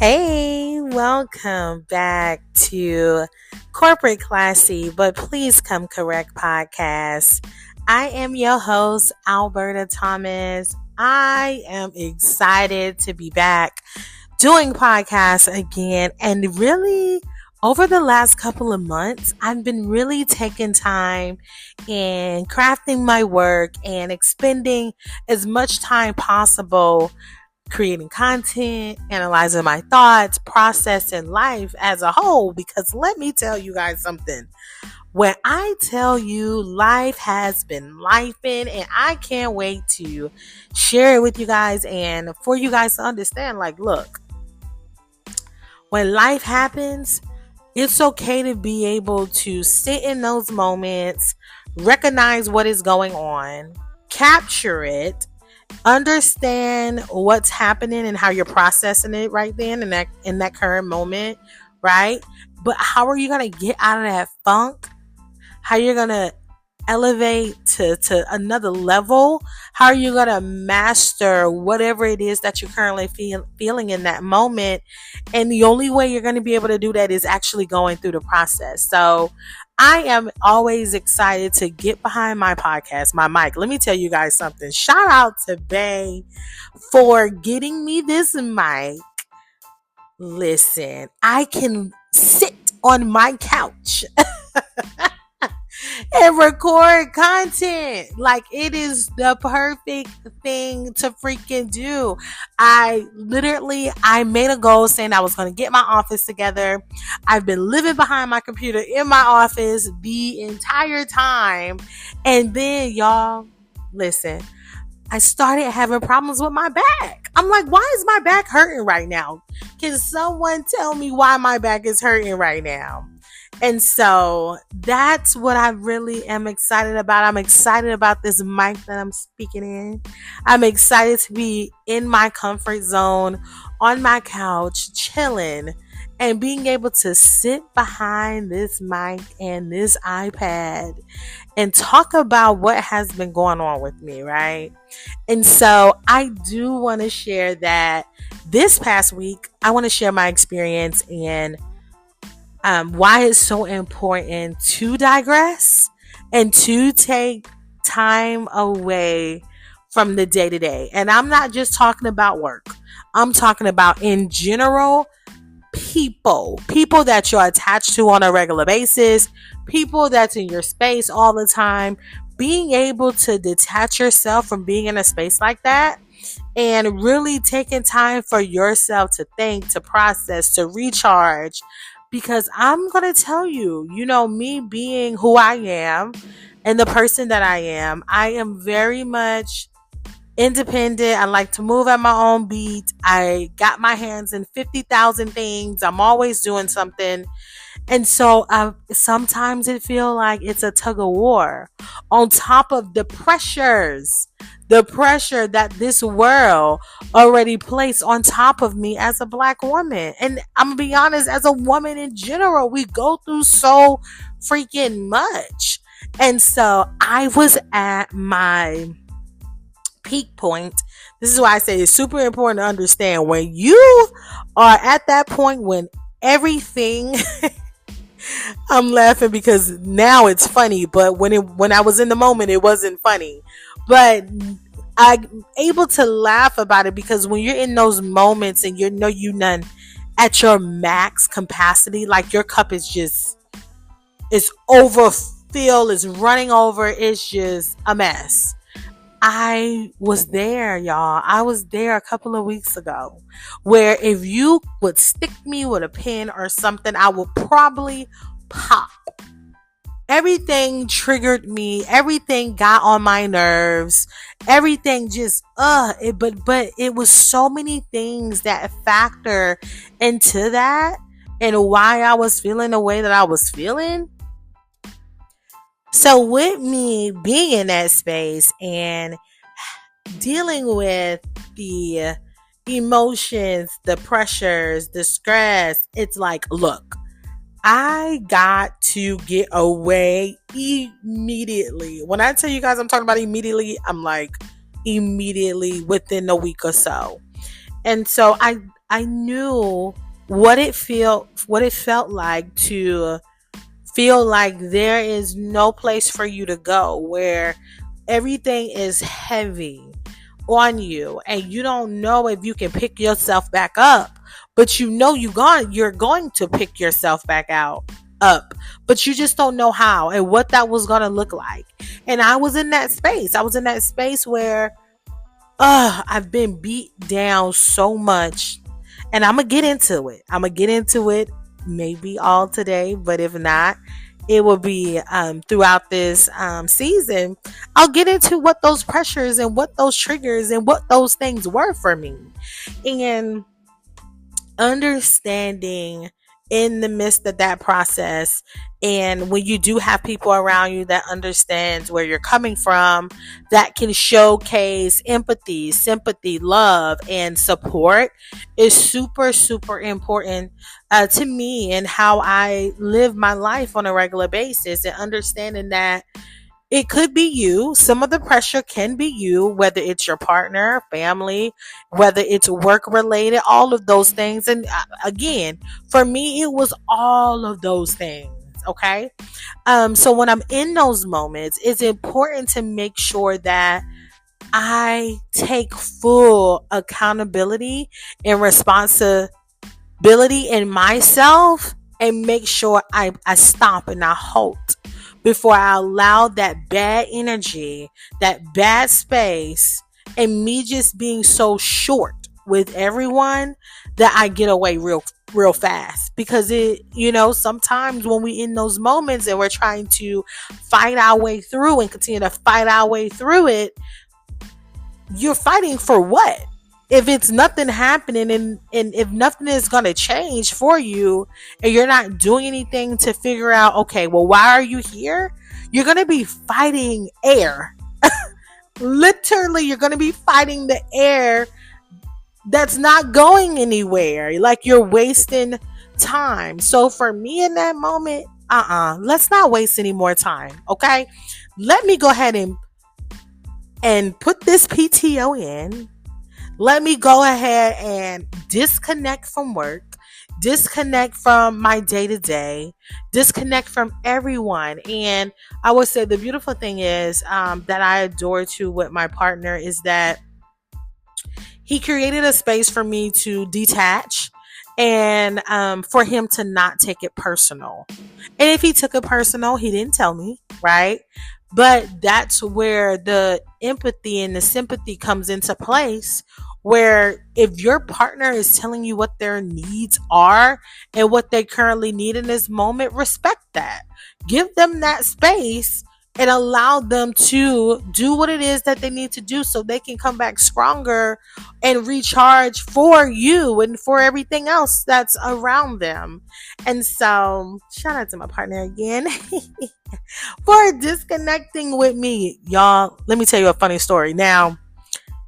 Hey, welcome back to Corporate Classy, but Please Come Correct podcast. I am your host, Alberta Thomas. I am excited to be back doing podcasts again. And really, over the last couple of months, I've been really taking time and crafting my work and expending as much time possible creating content, analyzing my thoughts, processing life as a whole. Because let me tell you guys something. When I tell you life has been lifing, and I can't wait to share it with you guys and for you guys to understand, like, look, when life happens, it's okay to be able to sit in those moments, recognize what is going on, capture it, understand what's happening and how you're processing it right then in that current moment, right? But how are you gonna get out of that funk? How you're gonna elevate to another level? How are you gonna master whatever it is that you're currently feeling in that moment? And the only way you're gonna be able to do that is actually going through the process. So I am always excited to get behind my podcast, my mic. Let me tell you guys something. Shout out to Bay for getting me this mic. Listen, I can sit on my couch and record content. Like, it is the perfect thing to freaking do. I made a goal saying I was going to get my office together. I've been living behind my computer in my office the entire time. And then, y'all, listen, I started having problems with my back. I'm like, why is my back hurting right now? Can someone tell me why my back is hurting right now? And so that's what I really am excited about. I'm excited about this mic that I'm speaking in. I'm excited to be in my comfort zone, on my couch, chilling, and being able to sit behind this mic and this iPad and talk about what has been going on with me, right? And so I do want to share that this past week, I want to share my experience and why it's so important to digress and to take time away from the day to day. And I'm not just talking about work. I'm talking about in general, people that you're attached to on a regular basis, people that's in your space all the time, being able to detach yourself from being in a space like that and really taking time for yourself to think, to process, to recharge. Because I'm going to tell you, me being who I am and the person that I am very much independent. I like to move at my own beat. I got my hands in 50,000 things. I'm always doing something. And so sometimes it feels like it's a tug of war on top of the pressure that this world already placed on top of me as a black woman. And I'm going to be honest, as a woman in general, we go through so freaking much. And so I was at my peak point. This is why I say it's super important to understand when you are at that point when everything I'm laughing because now it's funny, but when I was in the moment, it wasn't funny. But I'm able to laugh about it because when you're in those moments and you none at your max capacity, like your cup is just it's overfilled, it's running over, it's just a mess. I was there, y'all. I was there a couple of weeks ago where if you would stick me with a pin or something, I would probably pop. Everything triggered me. Everything got on my nerves. Everything just, but it was so many things that factor into that and why I was feeling the way that I was feeling. So with me being in that space and dealing with the emotions, the pressures, the stress, it's like, look, I got to get away immediately. When I tell you guys I'm talking about immediately, I'm like immediately within a week or so. And so I I knew what it felt like to feel like there is no place for you to go, where everything is heavy on you and you don't know if you can pick yourself back up, but you know you're going to pick yourself back out up, but you just don't know how and what that was going to look like. And I was in that space. I was in that space where I've been beat down so much, and I'm gonna get into it. I'm gonna get into it maybe all today, but if not, it will be throughout this season. I'll get into what those pressures and what those triggers and what those things were for me, and understanding in the midst of that process. And when you do have people around you that understands where you're coming from, that can showcase empathy, sympathy, love, and support, is super, super important to me and how I live my life on a regular basis. And understanding that it could be you. Some of the pressure can be you, whether it's your partner, family, whether it's work related, all of those things. And again, for me, it was all of those things. Okay. So when I'm in those moments, it's important to make sure that I take full accountability and responsibility in myself, and make sure I stop and I halt before I allow that bad energy, that bad space, and me just being so short with everyone that I get away real fast. Because sometimes when we in those moments and we're trying to fight our way through and continue to fight our way through it, you're fighting for what? If it's nothing happening, and if nothing is going to change for you, and you're not doing anything to figure out, okay, well, why are you here? You're going to be fighting air. Literally, you're going to be fighting the air that's not going anywhere. Like, you're wasting time. So for me in that moment, let's not waste any more time. Okay. Let me go ahead and put this PTO in. Let me go ahead and disconnect from work, disconnect from my day to day, disconnect from everyone. And I would say the beautiful thing is that I adore too with my partner is that he created a space for me to detach, and for him to not take it personal. And if he took it personal, he didn't tell me, right? But that's where the empathy and the sympathy comes into place, where if your partner is telling you what their needs are and what they currently need in this moment, respect that. Give them that space and allow them to do what it is that they need to do so they can come back stronger and recharge for you and for everything else that's around them. And so, shout out to my partner again for disconnecting with me. Y'all, let me tell you a funny story. Now,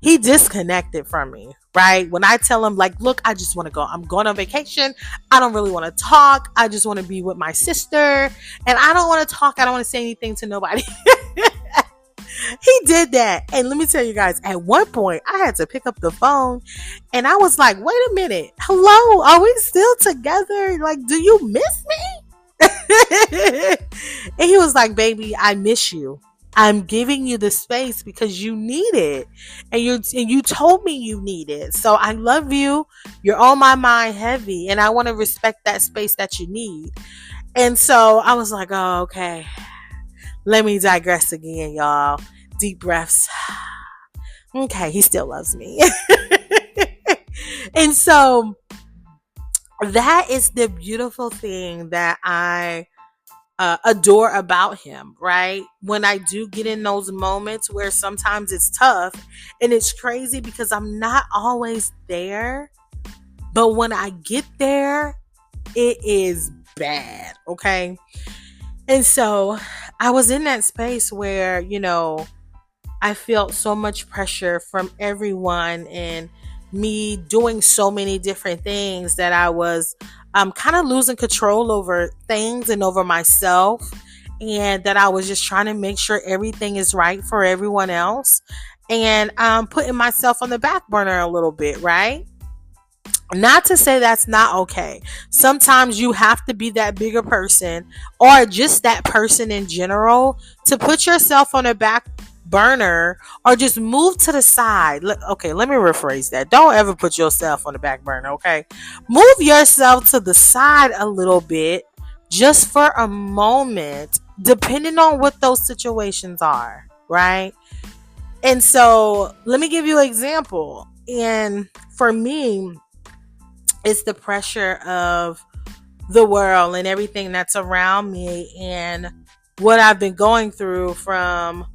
he disconnected from me, right? When I tell him, like, look, I just want to go. I'm going on vacation. I don't really want to talk. I just want to be with my sister. And I don't want to talk. I don't want to say anything to nobody. He did that. And let me tell you guys, at one point, I had to pick up the phone. And I was like, wait a minute. Hello? Are we still together? Like, do you miss me? And he was like, baby, I miss you. I'm giving you the space because you need it. And you told me you need it. So I love you. You're on my mind heavy. And I want to respect that space that you need. And so I was like, oh, okay. Let me digress again, y'all. Deep breaths. Okay, he still loves me. And so that is the beautiful thing that I adore about him, right? When I do get in those moments where sometimes it's tough, and it's crazy because I'm not always there, but when I get there, it is bad, okay? And so I was in that space where, I felt so much pressure from everyone and me doing so many different things that I was kind of losing control over things and over myself, and that I was just trying to make sure everything is right for everyone else, and putting myself on the back burner a little bit, right? Not to say that's not okay. Sometimes you have to be that bigger person or just that person in general to put yourself on a back burner or just move to the side. Okay, let me rephrase that. Don't ever put yourself on the back burner, okay? Move yourself to the side a little bit just for a moment, depending on what those situations are, right? And so let me give you an example. And for me, it's the pressure of the world and everything that's around me and what I've been going through from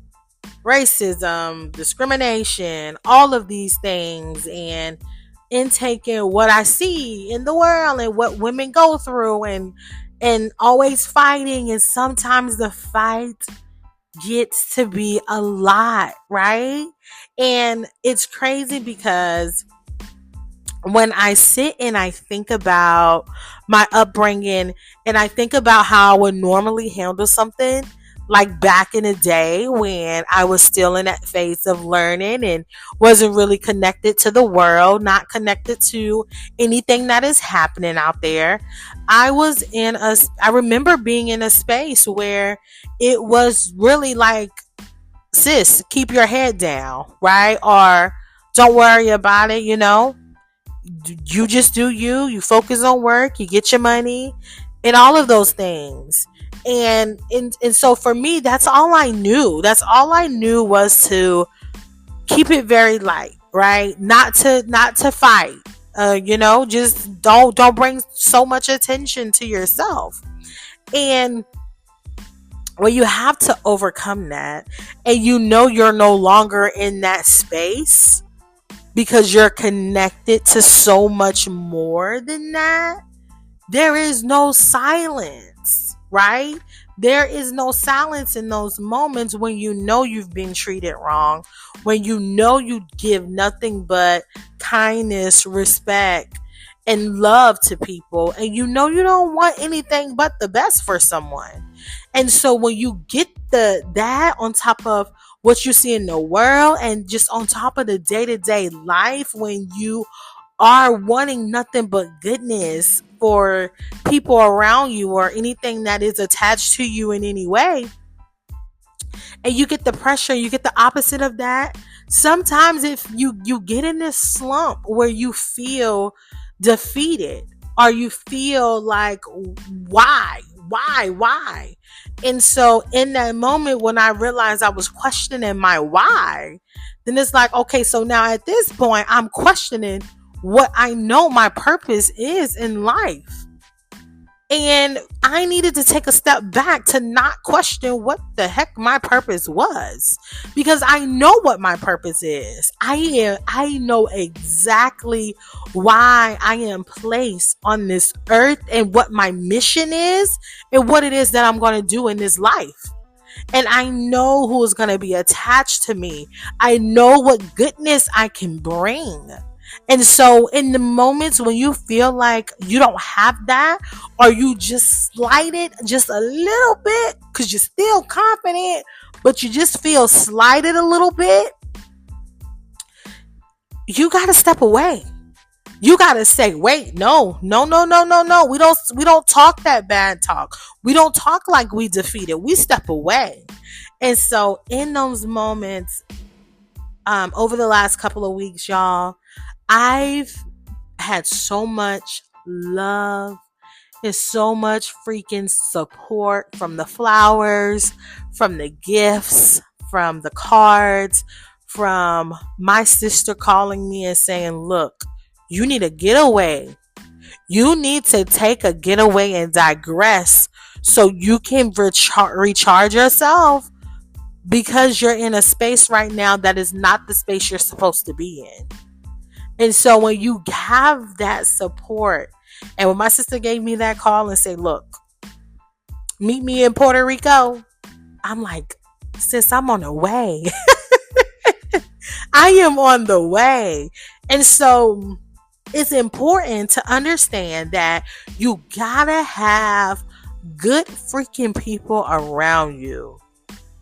racism, discrimination, all of these things, and intaking what I see in the world and what women go through, and always fighting, and sometimes the fight gets to be a lot, right? And it's crazy because when I sit and I think about my upbringing and I think about how I would normally handle something, like back in the day when I was still in that phase of learning and wasn't really connected to the world, not connected to anything that is happening out there, I remember being in a space where it was really like, sis, keep your head down, right? Or don't worry about it, you just do you focus on work, you get your money and all of those things. And so for me, that's all I knew. That's all I knew was to keep it very light, right? Not to fight. Just don't bring so much attention to yourself. And when you have to overcome that and you're no longer in that space, because you're connected to so much more than that, there is no silence, right? There is no silence in those moments when you've been treated wrong, when you give nothing but kindness, respect, and love to people, and you don't want anything but the best for someone. And so when you get that on top of what you see in the world and just on top of the day-to-day life, when you are wanting nothing but goodness for people around you or anything that is attached to you in any way, and you get the pressure, you get the opposite of that. Sometimes if you get in this slump where you feel defeated or you feel like, why? And so in that moment when I realized I was questioning my why, then it's like, okay, so now at this point I'm questioning what I know my purpose is in life. And I needed to take a step back to not question what the heck my purpose was, because I know what my purpose is. I know exactly why I am placed on this earth and what my mission is and what it is that I'm going to do in this life. And I know who is going to be attached to me. I know what goodness I can bring. And so in the moments when you feel like you don't have that, or you just slighted just a little bit because you're still confident, but you just feel slighted a little bit, you got to step away. You got to say, wait, no. We don't talk that bad talk. We don't talk like we defeated. We step away. And so in those moments, over the last couple of weeks, y'all, I've had so much love and so much freaking support from the flowers, from the gifts, from the cards, from my sister calling me and saying, look, you need a getaway. You need to take a getaway and digress so you can recharge yourself, because you're in a space right now that is not the space you're supposed to be in. And so when you have that support, and when my sister gave me that call and said, look, meet me in Puerto Rico, I'm like, sis, I'm on the way. I am on the way. And so it's important to understand that you gotta have good freaking people around you.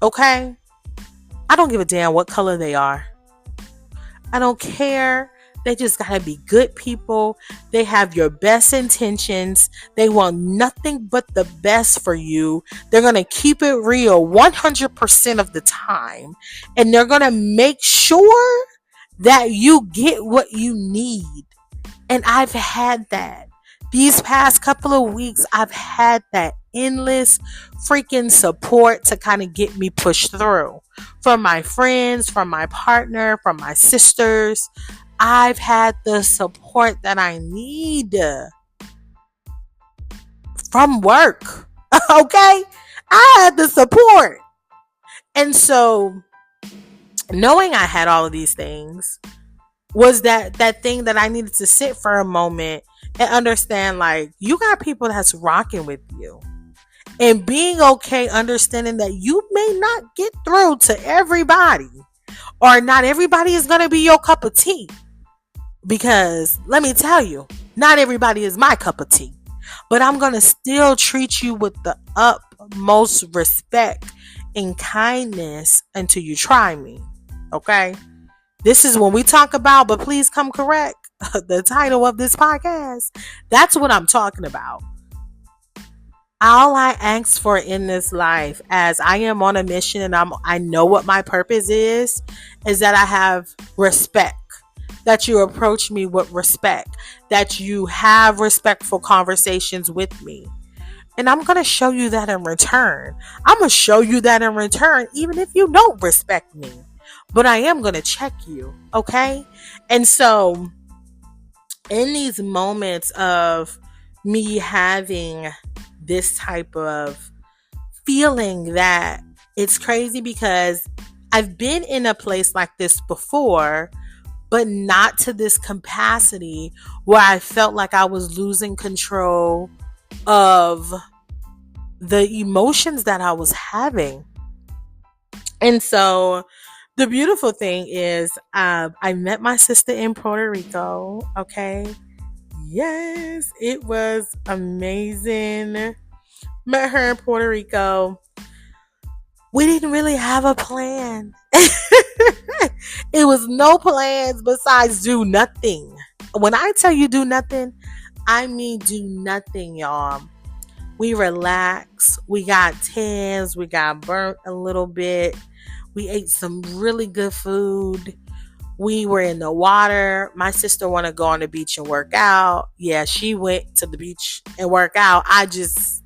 Okay? I don't give a damn what color they are. I don't care They just gotta be good people. They have your best intentions. They want nothing but the best for you. They're gonna keep it real 100% of the time. And they're gonna make sure that you get what you need. And I've had that. These past couple of weeks, I've had that endless freaking support to kind of get me pushed through. From my friends, from my partner, from my sisters. I've had the support that I need from work. Okay? I had the support. And so, knowing I had all of these things was that thing that I needed to sit for a moment and understand, like, you got people that's rocking with you. And being okay, understanding that you may not get through to everybody, or not everybody is going to be your cup of tea. Because let me tell you, not everybody is my cup of tea. But I'm going to still treat you with the utmost respect and kindness until you try me. Okay? This is when we talk about, but please come correct, the title of this podcast. That's what I'm talking about. All I ask for in this life, as I am on a mission and I know what my purpose is that I have respect. That you approach me with respect. That you have respectful conversations with me. And I'm going to show you that in return. I'm going to show you that in return, even if you don't respect me. But I am going to check you, okay? And so, in these moments of me having this type of feeling, that it's crazy because I've been in a place like this before, but not to this capacity where I felt like I was losing control of the emotions that I was having. And so, the beautiful thing is, I met my sister in Puerto Rico, okay? Yes, it was amazing. Met her in Puerto Rico. We didn't really have a plan. It was no plans besides do nothing. When I tell you do nothing, I mean do nothing, y'all. We relaxed. We got tans. We got burnt a little bit. We ate some really good food. We were in the water. My sister wanted to go on the beach and work out. Yeah, she went to the beach and work out. I just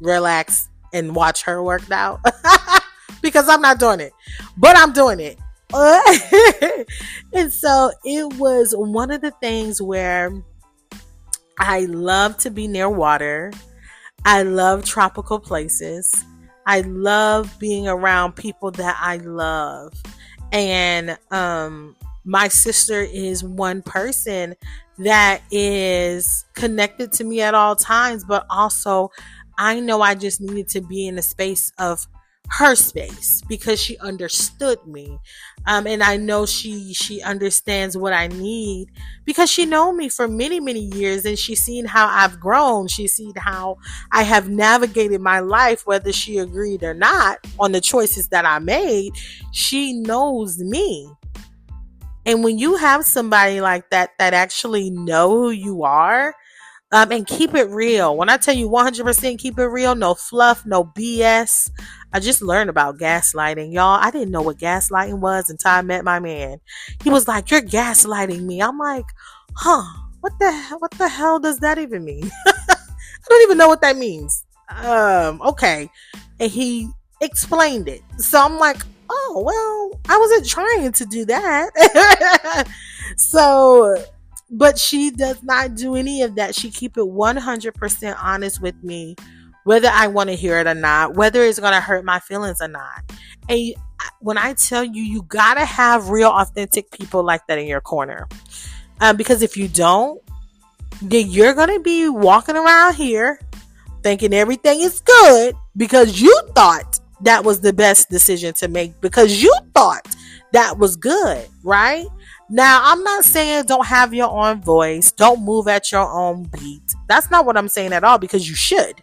relaxed and watched her work out because I'm not doing it, but I'm doing it. And so it was one of the things where I love to be near water. I love tropical places. I love being around people that I love. And my sister is one person that is connected to me at all times, but also I know I just needed to be in a space of her space because she understood me. And I know she understands what I need because she known me for many, many years, and she's seen how I've grown. She's seen how I have navigated my life, whether she agreed or not on the choices that I made. She knows me. And when you have somebody like that actually know who you are, and keep it real. When I tell you 100% keep it real, no fluff, no BS. I just learned about gaslighting, y'all. I didn't know what gaslighting was until I met my man. He was like, "You're gaslighting me." I'm like, what the hell does that even mean? I don't even know what that means. Okay. And he explained it. So I'm like, oh, well, I wasn't trying to do that. So, but she does not do any of that. She keep it 100% honest with me, whether I want to hear it or not, whether it's going to hurt my feelings or not. And when I tell you, you got to have real, authentic people like that in your corner. Because if you don't, then you're going to be walking around here thinking everything is good because you thought that was the best decision to make, because you thought that was good, right? Now, I'm not saying don't have your own voice, don't move at your own beat. That's not what I'm saying at all, because you should.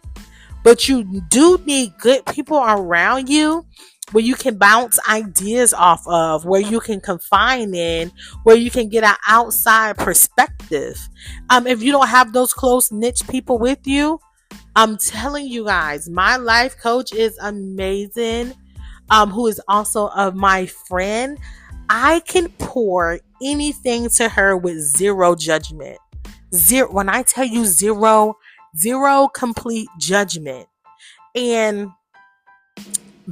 But you do need good people around you where you can bounce ideas off of, where you can confine in, where you can get an outside perspective. If you don't have those close niche people with you, I'm telling you guys, my life coach is amazing. Who is also my friend. I can pour anything to her with zero judgment. Zero. When I tell you zero complete judgment. And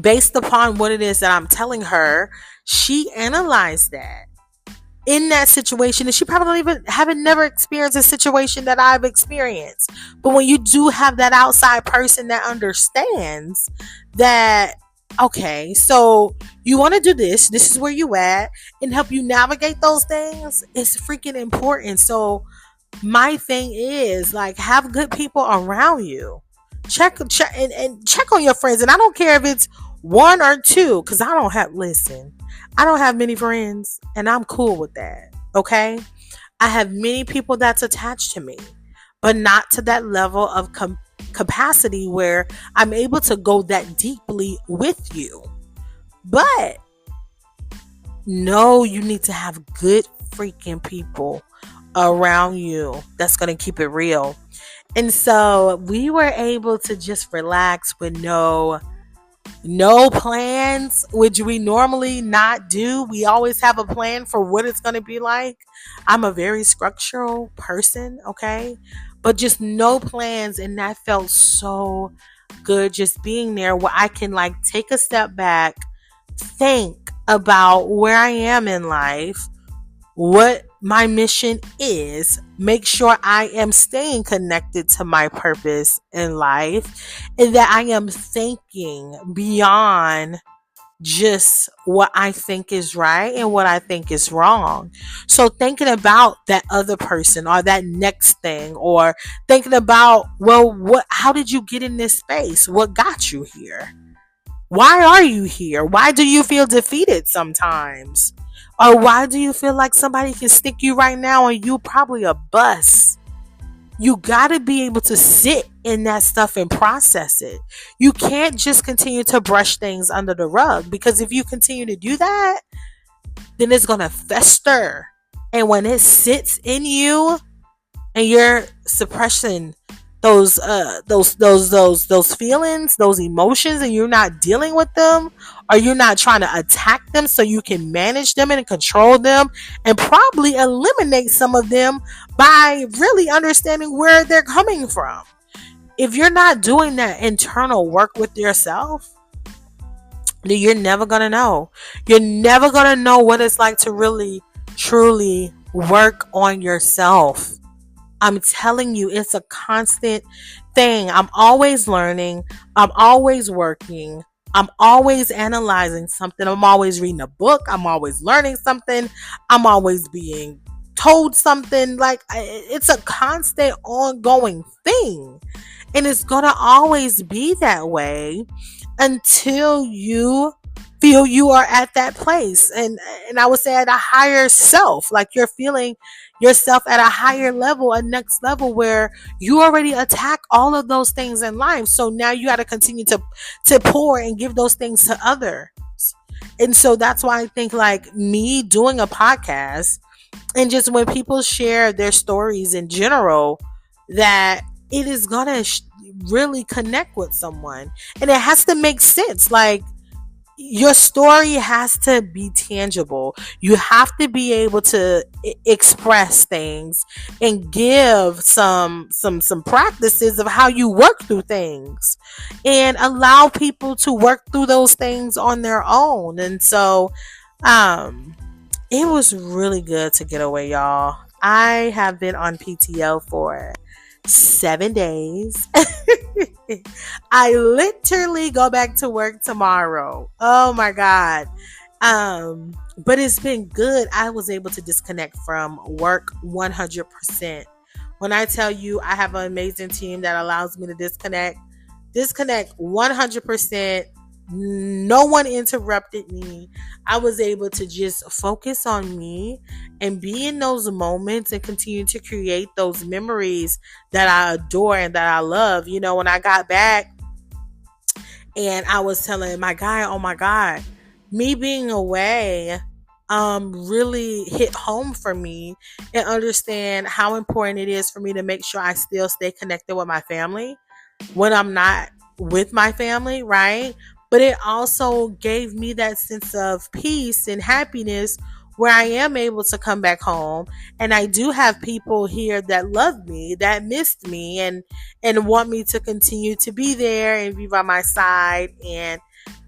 based upon what it is that I'm telling her, she analyzed that in that situation, and she probably haven't never experienced a situation that I've experienced. But when you do have that outside person that understands that, okay, so you want to do this is where you at, and help you navigate those things, it's freaking important. So my thing is, like, have good people around you. Check and check on your friends. And I don't care if it's one or two, because I don't have many friends, and I'm cool with that. Okay? I have many people that's attached to me, but not to that level of capacity where I'm able to go that deeply with you. But no, you need to have good freaking people around you that's going to keep it real. And so we were able to just relax with no plans, which we normally not do. We always have a plan for what it's going to be like. I'm a very structural person, okay? But just no plans, and that felt so good, just being there where I can like take a step back, think about where I am in life, what my mission is, make sure I am staying connected to my purpose in life, and that I am thinking beyond just what I think is right and what I think is wrong. So thinking about that other person or that next thing, or thinking about, well, how did you get in this space? What got you here? Why are you here? Why do you feel defeated sometimes? Or why do you feel like somebody can stick you right now and you probably a bust? You got to be able to sit in that stuff and process it. You can't just continue to brush things under the rug, because if you continue to do that, then it's going to fester. And when it sits in you and you're suppressing those feelings, those emotions, and you're not dealing with them, or you're not trying to attack them so you can manage them and control them and probably eliminate some of them by really understanding where they're coming from. If you're not doing that internal work with yourself, then you're never going to know. You're never going to know what it's like to really, truly work on yourself. I'm telling you, it's a constant thing. I'm always learning. I'm always working. I'm always analyzing something. I'm always reading a book. I'm always learning something. I'm always being told something. Like, it's a constant ongoing thing. And it's going to always be that way until you feel you are at that place. And I would say at a higher self, like you're feeling yourself at a higher level, a next level, where you already attack all of those things in life. So now you got to continue to pour and give those things to others. And so that's why I think, like, me doing a podcast, and just when people share their stories in general, that it is going to really connect with someone. And it has to make sense. Like, your story has to be tangible. You have to be able to express things and give some practices of how you work through things, and allow people to work through those things on their own. And so it was really good to get away, y'all. I have been on PTO for 7 days. I literally go back to work tomorrow. Oh my God. But it's been good. I was able to disconnect from work 100%. When I tell you I have an amazing team that allows me to disconnect 100%. No one interrupted me. I was able to just focus on me and be in those moments and continue to create those memories that I adore and that I love. You know, when I got back And I was telling my guy, oh my God, me being away really hit home for me, and understand how important it is for me to make sure I still stay connected with my family when I'm not with my family, right? But it also gave me that sense of peace and happiness where I am able to come back home, and I do have people here that love me, that missed me, and want me to continue to be there and be by my side, and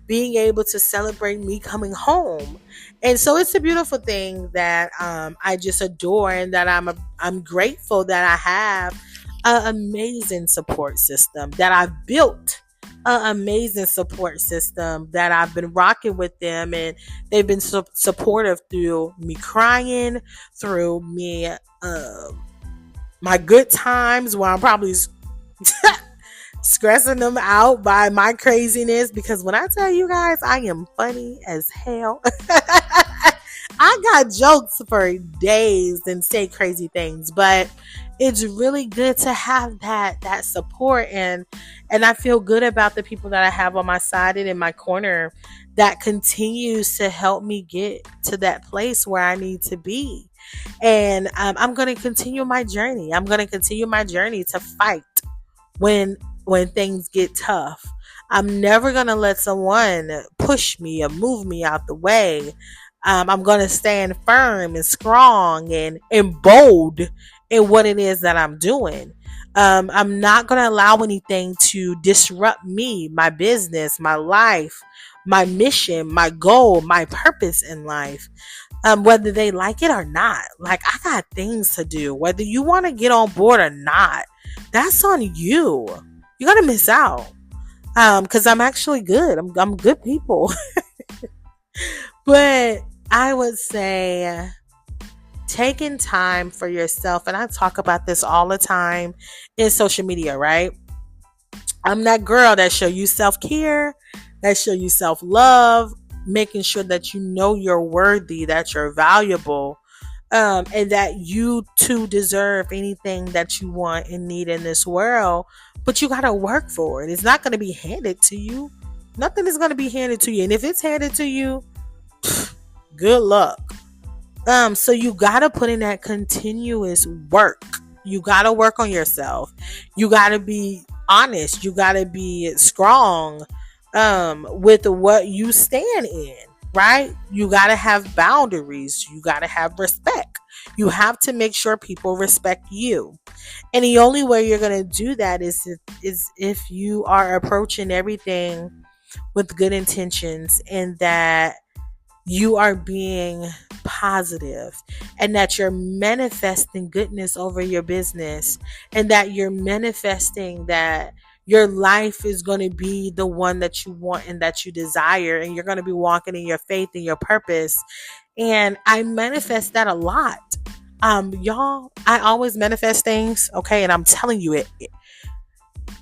being able to celebrate me coming home. And so it's a beautiful thing that I just adore, and that I'm grateful that I have an amazing support system, that I've built an amazing support system, that I've been rocking with them, and they've been supportive through me crying, through me my good times where I'm probably stressing them out by my craziness, because when I tell you guys I am funny as hell, I got jokes for days and say crazy things, but it's really good to have that support, and I feel good about the people that I have on my side and in my corner that continues to help me get to that place where I need to be. And I'm going to continue my journey. I'm going to continue my journey to fight when things get tough. I'm never gonna let someone push me or move me out the way. I'm gonna stand firm and strong and bold in what it is that I'm doing. I'm not gonna allow anything to disrupt me, my business, my life, my mission, my goal, my purpose in life. Whether they like it or not. Like, I got things to do. Whether you want to get on board or not, that's on you. You're gonna miss out. Because I'm actually good. I'm good people. But I would say taking time for yourself, and I talk about this all the time in social media, right? I'm that girl that show you self-care, that show you self-love, making sure that you know you're worthy, that you're valuable, and that you too deserve anything that you want and need in this world. But you gotta work for it. It's not gonna be handed to you. Nothing is gonna be handed to you. And if it's handed to you, good luck. So you gotta put in that continuous work. You gotta work on yourself. You gotta be honest. You gotta be strong with what you stand in, right? You gotta have boundaries. You gotta have respect. You have to make sure people respect you. And the only way you're gonna do that is if you are approaching everything with good intentions, and that you are being positive, and that you're manifesting goodness over your business, and that you're manifesting that your life is going to be the one that you want and that you desire, and you're going to be walking in your faith and your purpose. And I manifest that a lot. Y'all, I always manifest things, okay? And I'm telling you,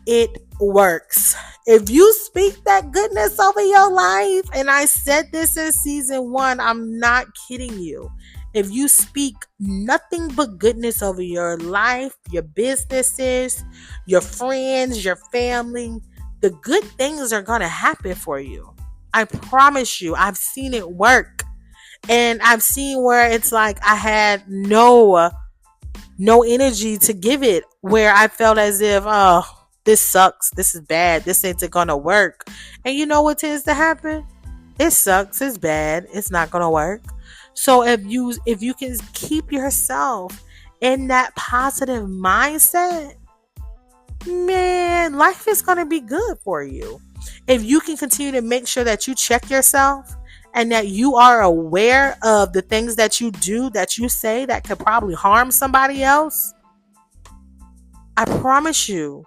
it works. If you speak that goodness over your life, and I said this in season 1, I'm not kidding you. If you speak nothing but goodness over your life, your businesses, your friends, your family, the good things are going to happen for you. I promise you. I've seen it work. And I've seen where it's like I had no energy to give it, where I felt as if, oh, this sucks, this is bad, this ain't gonna work. And you know what tends to happen? It sucks, it's bad, it's not gonna work. So if you can keep yourself in that positive mindset, man, life is gonna be good for you. If you can continue to make sure that you check yourself, and that you are aware of the things that you do, that you say, that could probably harm somebody else, I promise you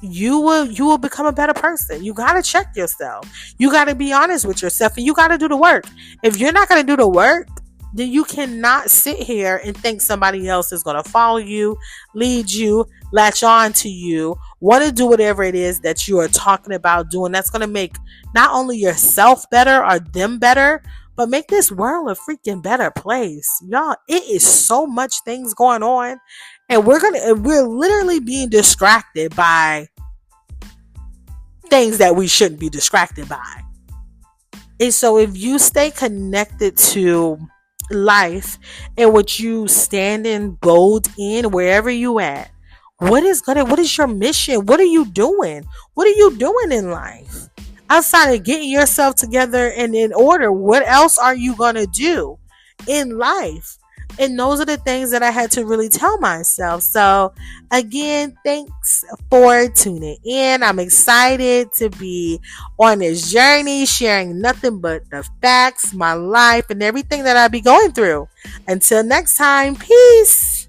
will become a better person. You got to check yourself. You got to be honest with yourself, and you got to do the work. If you're not going to do the work, then you cannot sit here and think somebody else is going to follow you, lead you, latch on to you, want to do whatever it is that you are talking about doing. That's going to make not only yourself better or them better, but make this world a freaking better place. Y'all, it is so much things going on, and we're literally being distracted by things that we shouldn't be distracted by. And so if you stay connected to life and what you stand in bold in wherever you at, what is your mission? What are you doing? What are you doing in life? Outside of getting yourself together and in order, what else are you gonna do in life? And those are the things that I had to really tell myself. So again, thanks for tuning in. I'm excited to be on this journey, sharing nothing but the facts, my life, and everything that I be going through. Until next time, peace.